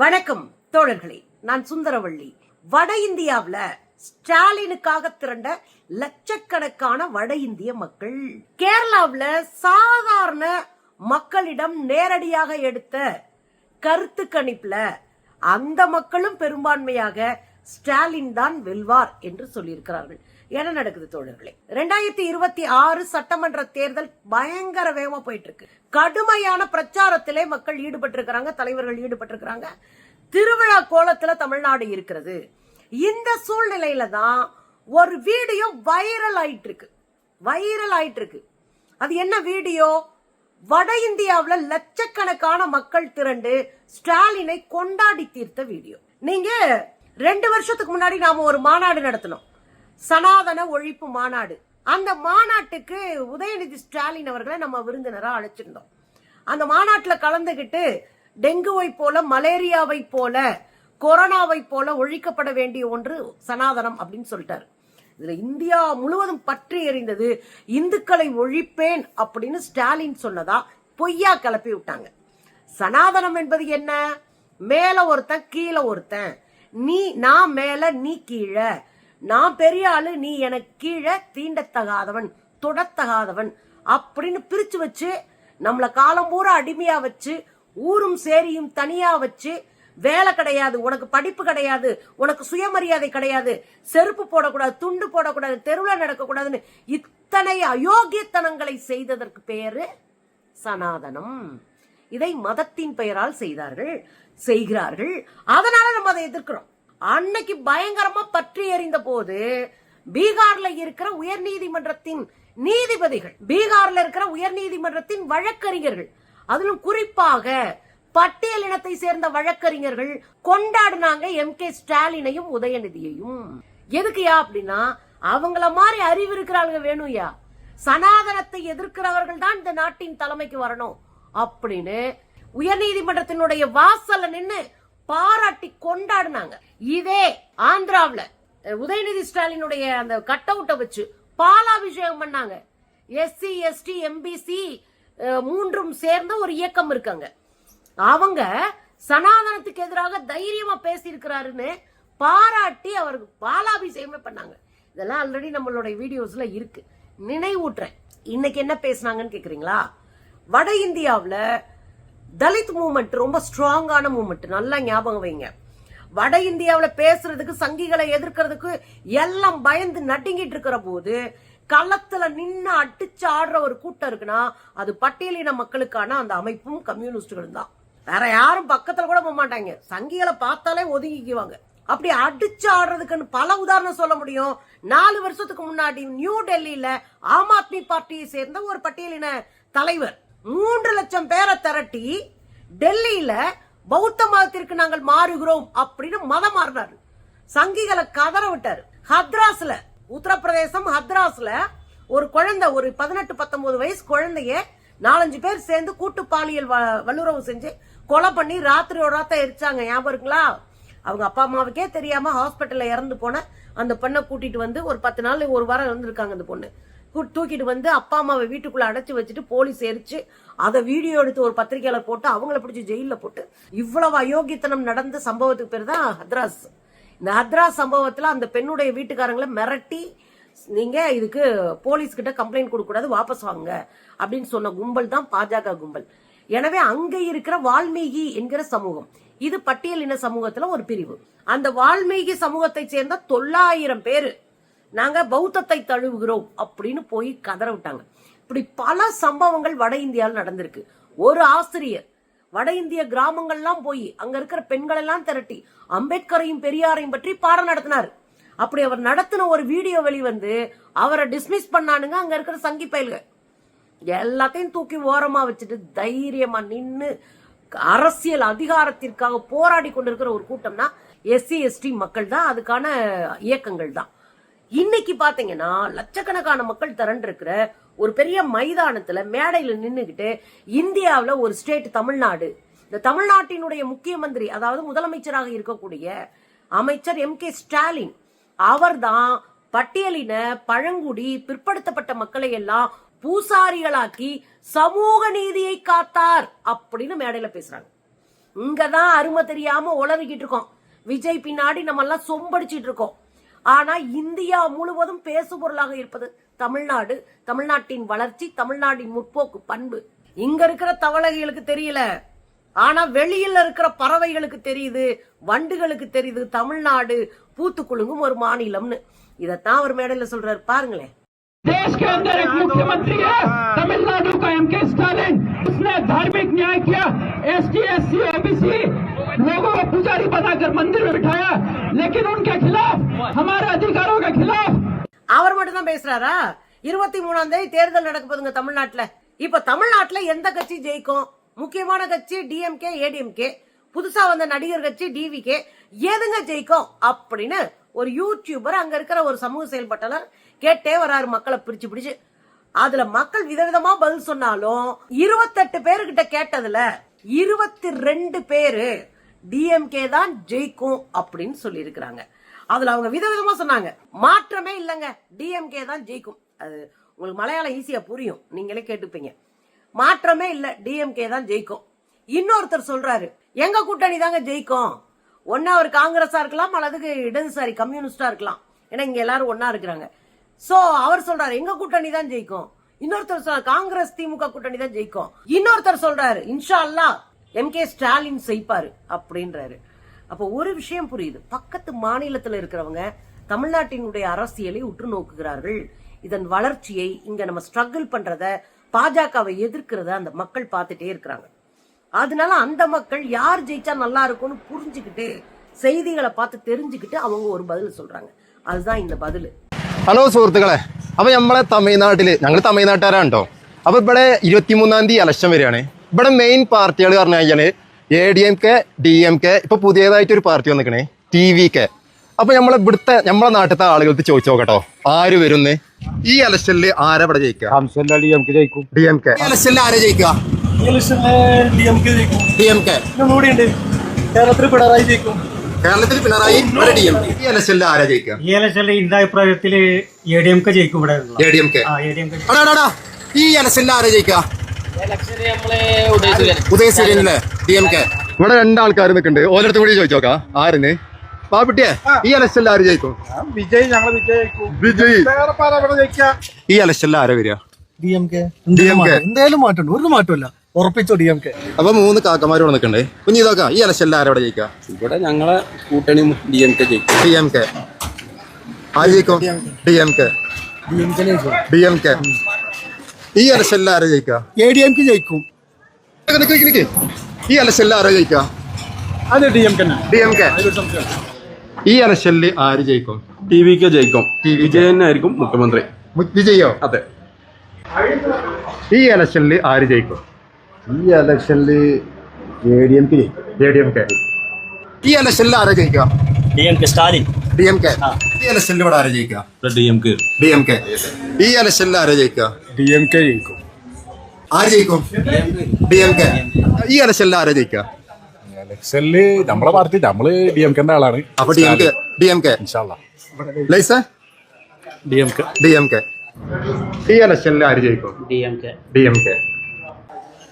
வணக்கம் தோழர்களே, நான் சுந்தரவள்ளி. வட இந்தியாவில் ஸ்டாலினுக்காக திரண்ட லட்சக்கணக்கான வட இந்திய மக்கள் கேரளாவில் சாதாரண மக்களிடம் நேரடியாக எடுத்த கருத்து கணிப்புல அந்த மக்களும் பெரும்பான்மையாக ஸ்டாலின் தான் வெல்வார் என்று சொல்லியிருக்கிறார்கள். என்ன நடக்குது தோழர்களே? 2026 சட்டமன்ற தேர்தல் பயங்கர வேகமா போயிட்டு இருக்கு. கடுமையான பிரச்சாரத்திலே மக்கள் ஈடுபட்டு இருக்கிறாங்க, தலைவர்கள் ஈடுபட்டு இருக்கிறாங்க. திருவிழா கோலத்துல தமிழ்நாடு இருக்கிறது. இந்த சூழ்நிலையில தான் ஒரு வீடியோ வைரல் ஆயிட்டு இருக்கு. அது என்ன வீடியோ? வட இந்தியாவில் லட்சக்கணக்கான மக்கள் திரண்டு ஸ்டாலினை கொண்டாடி தீர்த்த வீடியோ. நீங்க 2 வருஷத்துக்கு முன்னாடி நாம ஒரு மாநாடு நடத்தினோம், சனாதன ஒழிப்பு மாநாடு. அந்த மாநாட்டுக்கு உதயநிதி ஸ்டாலின் அவர்களை நம்ம விருந்தினரா அழைச்சிருந்தோம். அந்த மாநாட்டில் கலந்துகிட்டு டெங்குவை போல, மலேரியாவை போல, கொரோனாவை போல ஒழிக்கப்பட வேண்டிய ஒன்று சனாதனம் அப்படின்னு சொல்லிட்டாரு. இதுல இந்தியா முழுவதும் பற்றி எறிந்தது. இந்துக்களை ஒழிப்பேன் அப்படின்னு ஸ்டாலின் சொன்னதா பொய்யா கிளப்பி விட்டாங்க. சனாதனம் என்பது என்ன? மேல ஒருத்தன் கீழே ஒருத்தன், நான் மேல நீ கீழே, நான் பெரிய ஆளு நீ எனக்கு கீழே, தீண்டத்தகாதவன் தொடத்தகாதவன் அப்படின்னு பிரிச்சு வச்சு நம்மள காலம் பூரா அடிமையா வச்சு, ஊரும் சேரியும் தனியா வச்சு, வேலை கிடையாது, உனக்கு படிப்பு கிடையாது, உனக்கு சுயமரியாதை கிடையாது, செருப்பு போடக்கூடாது, துண்டு போடக்கூடாது, தெருவில் நடக்கக்கூடாதுன்னு இத்தனை அயோக்கியத்தனங்களை செய்ததற்கு பேரு சனாதனம். இதை மதத்தின் பெயரால் செய்கிறார்கள். அதனால நம்ம அதை எதிர்க்கிறோம். அன்னைக்கு பயங்கரமா பற்றி எறிந்த போது பீகார்ல இருக்கிற உயர்நீதிமன்றத்தின் நீதிபதிகள், பீகார்ல இருக்கிற உயர்நீதிமன்றத்தின் வழக்கறிஞர்கள், அதிலும் குறிப்பாக பட்டியலினத்தை சேர்ந்த வழக்கறிஞர்கள் கொண்டாடினாங்க MK ஸ்டாலினையும் உதயநிதியையும். எதுக்குயா அப்படின்னா, அவங்கள மாதிரி அறிவு இருக்கிறாங்க வேணும்யா, சனாதனத்தை எதிர்க்கிறவர்கள் தான் இந்த நாட்டின் தலைமைக்கு வரணும் அப்படின்னு உயர்நீதிமன்றத்தினுடைய வாசல்ல நின்னு பாராட்டி கொண்டாடினாங்க. இதே ஆந்திராவில உதயநிதி ஸ்டாலினுடைய அந்த கட் அவுட்டை வச்சு பாலாபிஷேகம் பண்ணாங்க. SC ST MBC மூன்றும் சேர்ந்த ஒரு இயக்கம் இருக்காங்க. அவங்க சனாதனத்துக்கு எதிராக தைரியமா பேசி இருக்கிறாருன்னு பாராட்டி அவருக்கு பாலாபிஷேகமே பண்ணாங்க. இதெல்லாம் ஆல்ரெடி நம்மளுடைய வீடியோஸ்ல இருக்கு, நினைவூட்டுறேன். இன்னைக்கு என்ன பேசினாங்கன்னு கேக்குறீங்களா? வட இந்தியாவில் தலித் மூவ்மெண்ட் ரொம்ப ஸ்ட்ராங்கான மூவ்மெண்ட், நல்லா ஞாபகம் வைங்க. வட இந்தியாவில் பேசுறதுக்கு, சங்கிகளை எதிர்க்கிறதுக்கு எல்லாம் பயந்து நடுங்கிட்டு இருக்கிற போது களத்துல நின்று அடிச்சு ஆடுற ஒரு கூட்டம் இருக்குன்னா அது பட்டியலின மக்களுக்கான அந்த அமைப்பும் கம்யூனிஸ்டுகளும் தான். வேற யாரும் பக்கத்துல கூட போக மாட்டாங்க. சங்கிகளை பார்த்தாலே ஒதுங்கிக்குவாங்க. அப்படி அடிச்சு ஆடுறதுக்குன்னு பல உதாரணம் சொல்ல முடியும். 4 வருஷத்துக்கு முன்னாடி நியூ டெல்லியில ஆம் ஆத்மி பார்ட்டியை சேர்ந்த ஒரு பட்டியலின தலைவர் 3 லட்சம் பேரை திரட்டி டெல்லியில பௌத்த மதத்திற்கு நாங்கள் மாறுகிறோம் அப்படின்னு மதம் மாறினாரு. சங்கிகளை கதற விட்டாரு. ஹத்ராஸ்ல, உத்தரப்பிரதேசம் ஹத்ராஸ்ல ஒரு குழந்தை, ஒரு 18-19 வயசு குழந்தைய 4-5 பேர் சேர்ந்து கூட்டு பாலியல் வல்லுறவு செஞ்சு கொலை பண்ணி ராத்திரியோட எரிச்சாங்க. ஞாபகம் இருக்குங்களா? அவங்க அப்பா அம்மாவுக்கே தெரியாம ஹாஸ்பிட்டல்ல இறந்து போன அந்த பொண்ணை கூட்டிட்டு வந்து ஒரு 10 நாள், ஒரு வாரம் இருந்திருக்காங்க. அந்த பொண்ணு தூக்கிட்டு வந்து அப்பா அம்மாவை வீட்டுக்குள்ள அடைச்சு வச்சுட்டு போலீஸ் எரிச்சு அதை வீடியோ எடுத்து ஒரு பத்திரிகையில போட்டு அவங்கள பிடிச்சி ஜெயில போட்டு, இவ்வளவு அயோக்கியத்தனம் நடந்த சம்பவத்துக்கு பேர் தான் ஹத்ராஸ். இந்த ஹத்ராஸ் சம்பவத்துல அந்த பெண்ணுடைய வீட்டுக்காரங்களை மிரட்டி, நீங்க இதுக்கு போலீஸ் கிட்ட கம்ப்ளைண்ட் கொடுக்க கூடாது, வாபஸ் வாங்க அப்படின்னு சொன்ன கும்பல் தான் பாஜக கும்பல். எனவே அங்க இருக்கிற வால்மீகி என்கிற சமூகம், இது பட்டியலின சமூகத்துல ஒரு பிரிவு. அந்த வால்மீகி சமூகத்தை சேர்ந்த 900 பேரு நாங்க பௌத்தத்தை தழுவுகிறோம் அப்படின்னு போய் கதற விட்டாங்க. இப்படி பல சம்பவங்கள் வட இந்தியாவில் நடந்திருக்கு. ஒரு ஆசிரியர் வட இந்திய கிராமங்கள்லாம் போய் அங்க இருக்கிற பெண்கள் எல்லாம் திரட்டி அம்பேத்கரையும் பெரியாரையும் பற்றி பாடம் நடத்தினார். அப்படி அவர் நடத்தின ஒரு வீடியோ வெளிவந்து அவரை டிஸ்மிஸ் பண்ணானுங்க அங்க இருக்கிற சங்கி பயல்கள். எல்லாத்தையும் தூக்கி ஓரமா வச்சுட்டு தைரியமா நின்னு அரசியல் அதிகாரத்திற்காக போராடி கொண்டிருக்கிற ஒரு கூட்டம்னா SC ST மக்கள் தான், அதுக்கான இயக்கங்கள் தான். இன்னைக்கு பாத்தீங்கன்னா லட்சக்கணக்கான மக்கள் திரண்டு இருக்கிற ஒரு பெரிய மைதானத்துல மேடையில நின்னுகிட்டு இந்தியாவில ஒரு ஸ்டேட் தமிழ்நாடு, இந்த தமிழ்நாட்டினுடைய முக்கிய மந்திரி, அதாவது முதலமைச்சராக இருக்கக்கூடிய அமைச்சர் MK ஸ்டாலின், அவர் தான் பட்டியலின பழங்குடி பிற்படுத்தப்பட்ட மக்களை எல்லாம் பூசாரிகளாக்கி சமூக நீதியை காத்தார் அப்படின்னு மேடையில பேசுறாங்க. இங்கதான் அருமை தெரியாம உளறிக்கிட்டு இருக்கோம். விஜய் பின்னாடி நம்ம எல்லாம் சொம்படிச்சிட்டு இருக்கோம். ஆனா இந்தியா முழுவதும் பேசு பொருளாக இருப்பது தமிழ்நாடு, தமிழ்நாட்டின் வளர்ச்சி, தமிழ்நாட்டின் முற்போக்கு பண்பு. இங்க இருக்கிற தவளைகளுக்கு தெரியல, ஆனா வெளியில இருக்கிற பறவைகளுக்கு தெரியுது, வண்டுகளுக்கு தெரியுது தமிழ்நாடு பூத்து குலுங்கும் ஒரு மாநிலம்னு. இதத்தான் அவர் மேடையில சொல்றாரு, பாருங்களேன். देश के अंदर एक मुख्यमंत्री है तमिलनाडु का एमके स्टालिन, उसने धार्मिक न्याय किया, एसटी एससी ओबीसी लोगों को पुजारी बनाकर मंदिर में बिठाया, लेकिन उनके खिलाफ, हमारे अधिकारों के खिलाफ அவர் மட்டும் தான் பேசுறாரா? 23ஆம் தேதி தேர்தல் நடக்க போதுங்க தமிழ்நாட்டுல. இப்ப தமிழ்நாட்டுல எந்த கட்சி ஜெயிக்கும்? முக்கியமான கட்சி டிஎம்கே, ஏடிஎம்கே, புதுசா வந்த நடிகர் கட்சி டிவிகே, எதுங்க ஜெயிக்கும் அப்படின்னு ஒரு யூடியூபர், அங்க இருக்கிற ஒரு சமூக செயல்பாட்டாளர் கேட்டே வராரு மக்களை பிரிச்சு பிடிச்சு. அதுல மக்கள் விதவிதமா பதில் சொன்னாலும் 28 பேருகிட்ட கேட்டதுல 22 பேரு டிஎம்கே தான் ஜெயிக்கும் அப்படின்னு சொல்லி இருக்கிறாங்க. அதுல அவங்க விதவிதமா சொன்னாங்க, மாற்றமே இல்லங்க, டிஎம்கே தான் ஜெயிக்கும். அது உங்களுக்கு மலையாளம் ஈஸியா புரியும், நீங்களே கேட்டுப்பீங்க. மாற்றமே இல்ல, டிஎம்கே தான் ஜெயிக்கும். இன்னொருத்தர் சொல்றாரு, எங்க கூட்டணி தாங்க ஜெயிக்கும். ஒன்னா அவர் காங்கிரஸா இருக்கலாம், அல்லது இடதுசாரி கம்யூனிஸ்டா இருக்கலாம், ஏன்னா இங்க எல்லாரும் ஒன்னா இருக்கிறாங்க. சோ அவர் சொல்றாரு எங்க கூட்டணி தான் ஜெயிக்கும். இன்னொருத்தர் சொல்றாரு காங்கிரஸ் திமுக கூட்டணி தான் ஜெயிக்கும். இன்னொருத்தர் சொல்றாரு இன்ஷா அல்லாஹ் எம்கே ஸ்டாலின் செய்ப்பாரு அப்படின்றாரு. அப்ப ஒரு விஷயம் புரியுது, பக்கத்து மாநிலத்தில் இருக்கிறவங்க தமிழ்நாட்டினுடைய அரசியலை உற்று நோக்குகிறார்கள். இதன் வளர்ச்சியை, இங்க நம்ம ஸ்ட்ரகிள் பண்றத, பாஜகவை எதிர்க்கிறத அந்த மக்கள் பார்த்துட்டே இருக்கிறாங்க. அதனால அந்த மக்கள் யார் ஜெயிச்சா நல்லா இருக்கும்னு புரிஞ்சுக்கிட்டு, செய்திகளை பார்த்து தெரிஞ்சுக்கிட்டு அவங்க ஒரு பதில் சொல்றாங்க. அதுதான் இந்த பதில். ഹലോ സുഹൃത്തുക്കളെ, അപ്പോൾ നമ്മളെ തമിഴ്നാട്ടിൽ, ഞങ്ങൾ തമിഴ്നാട്ടുകാരാണ് കേട്ടോ. അപ്പോൾ ഇവിടെ 23ആം തീയതി ഇലക്ഷൻ വരികയാണ്. ഇവിടെ മെയിൻ പാർട്ടികൾ പറഞ്ഞു കഴിഞ്ഞാൽ ADMK, DMK, ഇപ്പോൾ പുതിയതായിട്ടൊരു പാർട്ടി വന്നിക്കണേ TVK. അപ്പോൾ നമ്മളെ നാട്ടിലത്തെ ആളുകൾക്ക് ചോദിച്ചു നോക്കട്ടോ, ആര് വരുന്ന് ഈ ഇലക്ഷനിൽ ആരാ ഇവിടെ ജയിക്കുക? DMK. ഈ ഇലക്ഷനിൽ ആരാ ജയിക്കുക? DMK. കേരളത്തിൽ പിണറായി ജയിക്കും. കേരളത്തിൽ പിണറായി, ഇവിടെ DMK. ഈ ഇലക്ഷനിൽ ആരാ ജയിക്കുക? ഈ ഇലക്ഷനിൽ എന്റെ അഭിപ്രായത്തില് ADMK ജയിക്കും. ഇവിടെ ADMK. ഈ ഇലക്ഷനിൽ ആരാ ജയിക്കുക? ഉദയസൂര്യനല്ലേ? DMK. ഇവിടെ രണ്ടാൾക്കാർ നിൽക്കുന്നുണ്ട്, ഓരോരുത്തർ കൂടി ചോദിച്ചു നോക്കാം ആരെന്ന്. പാപ്പിട്ടിയെ, ഈ ഇലക്ഷനിൽ ആര് ജയിക്കും? വിജയ്. ഞങ്ങൾ വിജയ്. ഈ ഇലക്ഷനിൽ ആരാ വരിക? DMK. എന്തായാലും മാറ്റം, ഒരു മാറ്റമില്ല, ഉറപ്പിച്ചോ DMK. അപ്പൊ 3 കാക്കമാർ ഇവിടെ നിൽക്കണ്ടേ. കുഞ്ഞി നോക്കാം, ഈ ഇലക്ഷനിൽ ആരാ ഇവിടെ ജയിക്കുക? ഇവിടെ ഞങ്ങളെ കൂട്ടണി DMK ജയിക്കും. DMK. ആര് ജയിക്കും? DMK. ഈ ഇലക്ഷനിൽ ആരാ ജയിക്കുക? ADMK ജയിക്കും. ഈ ഇലക്ഷനിൽ ആരാ ജയിക്കുക? അത് DMK. ഈ ഇലക്ഷനിൽ ആര് ജയിക്കും? TVK ജയിക്കും. വിജയനായിരിക്കും മുഖ്യമന്ത്രി. വിജയോ? അതെ. ഈ ഇലക്ഷനിൽ ആര് ജയിക്കും? ഈ ഇലക്ഷനിൽ ADMK ജയിക്കും. ഈ ഇലക്ഷനിൽ ആരാ ജയിക്കുക? DMK സ്റ്റാലിൻ. DMK. ഈ ഇലക്ഷനിൽ ഇവിടെ ആരാ ജയിക്കുക? DMK. ഈ ഇലക്ഷനിൽ ആരാ ജയിക്കുക? DMK ജയിക്കും. ആര് ജയിക്കും? DMK. ഈ ഇലക്ഷനിൽ ആരാ ജയിക്കുക? ഇലക്ഷനിൽ നമ്മളെ പാർട്ടി, നമ്മള് DMKന്റെ ആളാണ്. അപ്പൊ DMK. ഇൻഷാല്ലാ. ലൈസ DMK. ഈ ഇലക്ഷനിൽ ആര് ജയിക്കും? DMK.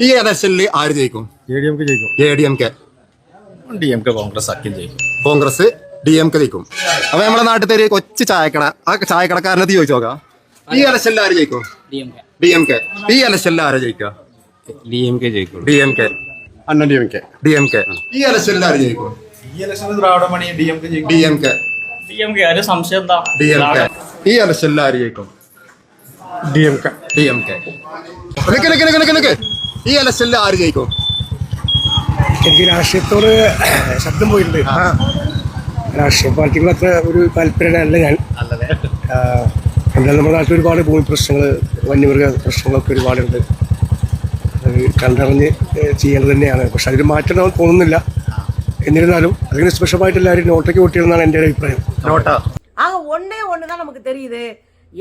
ഈ ഇലക്ഷനിൽ ആര് ജയിക്കും? ADMK ജയിക്കും. ADMK. DMK കോൺഗ്രസ് സഖ്യം ജയിക്കും. കോൺഗ്രസ് DMK ജയിക്കും. അപ്പൊ നമ്മുടെ നാട്ടിൽ ഒരു കൊച്ചു ചായക്കട, ആ ചായക്കടക്കാരനത്ത് ചോദിച്ചു നോക്കാം, ഈ ഇലക്ഷനിൽ ആര് ജയിക്കും? DMK. ഈ ഇലക്ഷനിൽ ആരാ ജയിക്കുക? DMK ജയിക്കും. DMK. DMK. ഈ ഇലക്ഷനിൽ ആര് ജയിക്കും? ഈ ഇലക്ഷനിൽ ദ്രാവിഡമണി DMK ജയിക്കും. DMK. ഒരു സംശയം എന്താ? DMK. ഈ ഇലക്ഷനിൽ ആര് ജയിക്കും? DMK. നിക്ക്. ഈ ഇലക്ഷനിൽ ആര് ജയിക്കും? എനിക്ക് രാഷ്ട്രീയത്തോട് ശബ്ദം പോയിട്ടുണ്ട്. രാഷ്ട്രീയ പാർട്ടികളത്ര ഒരു താല്പര്യമല്ല ഞാൻ. എന്നാൽ നമ്മുടെ നാട്ടിൽ ഒരുപാട് ഭൂമി പ്രശ്നങ്ങൾ, വന്യമൃഗ പ്രശ്നങ്ങളൊക്കെ ഒരുപാടുണ്ട്. അത് കണ്ടറിഞ്ഞ് ചെയ്യേണ്ടത് തന്നെയാണ്. പക്ഷെ അതിന് മാറ്റം നമുക്ക് തോന്നുന്നില്ല. എന്നിരുന്നാലും അതിന് സ്പെഷ്യലായിട്ട് എല്ലാവരും നോട്ടയ്ക്ക് കൂട്ടിയെന്നാണ് എൻ്റെ അഭിപ്രായം. ஆக ஒண்ணுதான் நமக்கு தெரியுது,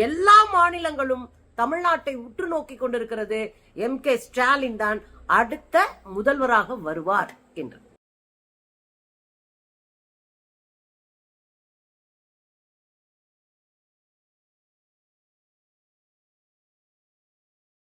எல்லா மாநிலங்களும் தமிழ்நாட்டை உற்று நோக்கி கொண்டிருக்கிறது. எம்கே ஸ்டாலின் தான் அடுத்த முதல்வராக வருவார் என்று.